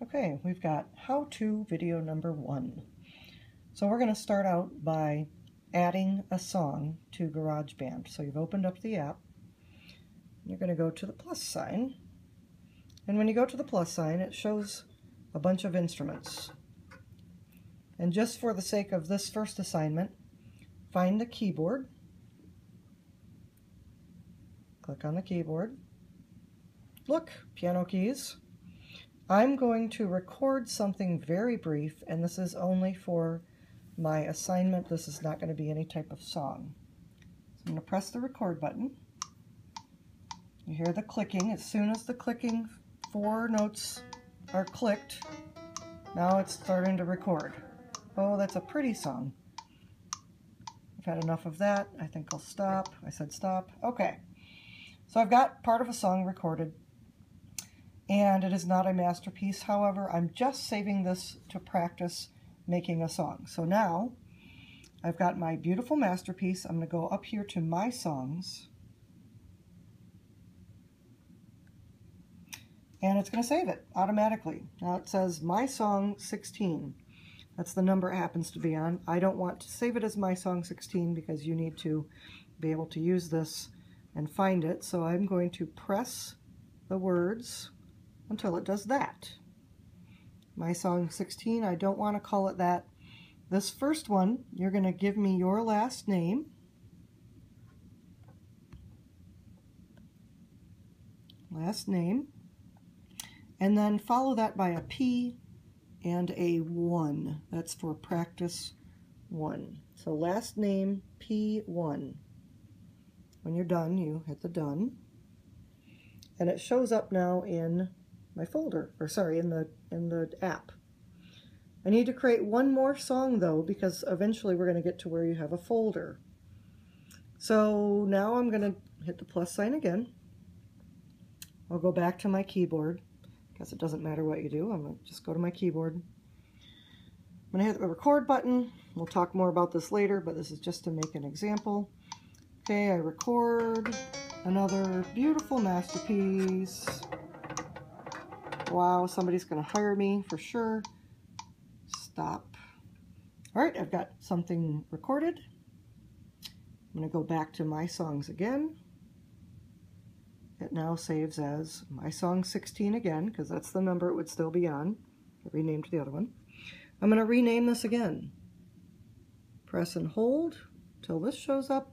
Okay, we've got how-to video number 1. So we're going to start out by adding a song to GarageBand. So you've opened up the app. You're going to go to the plus sign. And when you go to the plus sign, it shows a bunch of instruments. And just for the sake of this first assignment, find the keyboard. Click on the keyboard. Look, piano keys. I'm going to record something very brief, and this is only for my assignment. This is not going to be any type of song. So I'm going to press the record button. You hear the clicking. As soon as the clicking 4 notes are clicked, now it's starting to record. Oh, that's a pretty song. I've had enough of that. I think I'll stop. I said stop. Okay. So I've got part of a song recorded. And it is not a masterpiece. However, I'm just saving this to practice making a song. So now I've got my beautiful masterpiece. I'm going to go up here to My Songs. And it's going to save it automatically. Now it says My Song 16. That's the number it happens to be on. I don't want to save it as My Song 16 because you need to be able to use this and find it. So I'm going to press the words until it does that. My Song 16, I don't want to call it that. This first one, you're going to give me your last name. Last name. And then follow that by a P and a 1. That's for practice 1. So last name P1. When you're done, you hit the done. And it shows up now in my folder, or sorry, in the app. I need to create one more song though, because eventually we're going to get to where you have a folder. So now I'm going to hit the plus sign again. I'll go back to my keyboard, because it doesn't matter what you do. I'm going to just go to my keyboard. I'm going to hit the record button. We'll talk more about this later, but this is just to make an example. Okay, I record another beautiful masterpiece. Wow, somebody's going to hire me for sure. Stop. All right, I've got something recorded. I'm going to go back to My Songs again. It now saves as My Song 16 again, because that's the number it would still be on. I renamed the other one. I'm going to rename this again. Press and hold till this shows up.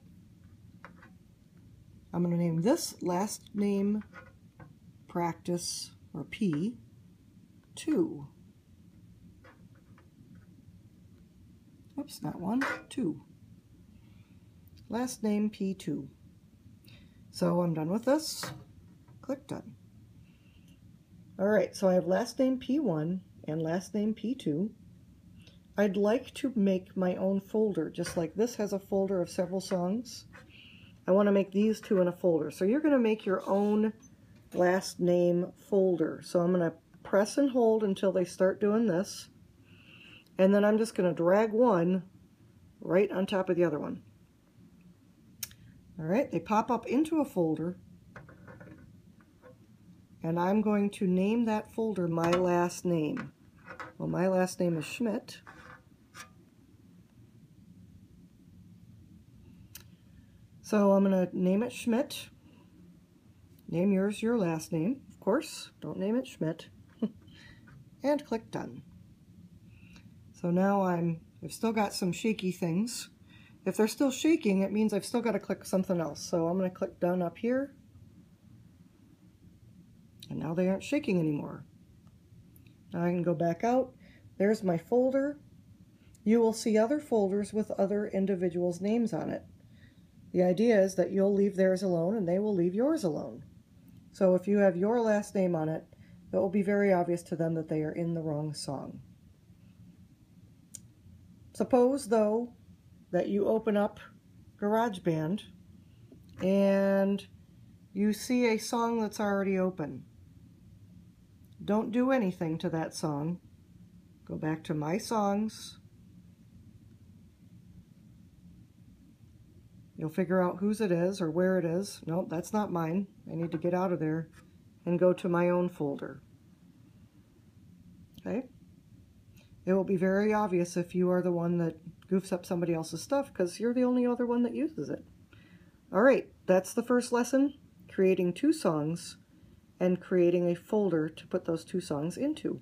I'm going to name this last name practice, or P2. Oops, not 1, 2. Last name P2. So I'm done with this. Click done. All right, so I have last name P1 and last name P2. I'd like to make my own folder, just like this has a folder of several songs. I want to make these two in a folder. So you're going to make your own last name folder. So I'm going to press and hold until they start doing this. And then I'm just going to drag one right on top of the other one. All right, they pop up into a folder. And I'm going to name that folder My Last Name. Well, my last name is Schmidt. So I'm going to name it Schmidt. Name yours your last name, of course. Don't name it Schmidt. And click done. So now I've still got some shaky things. If they're still shaking, it means I've still got to click something else. So I'm going to click done up here. And now they aren't shaking anymore. Now I can go back out. There's my folder. You will see other folders with other individuals' names on it. The idea is that you'll leave theirs alone and they will leave yours alone. So if you have your last name on it, it will be very obvious to them that they are in the wrong song. Suppose, though, that you open up GarageBand and you see a song that's already open. Don't do anything to that song. Go back to My Songs. You'll figure out whose it is or where it is. Nope, that's not mine. I need to get out of there and go to my own folder. Okay? It will be very obvious if you are the one that goofs up somebody else's stuff because you're the only other one that uses it. All right, that's the first lesson, creating 2 songs and creating a folder to put those 2 songs into.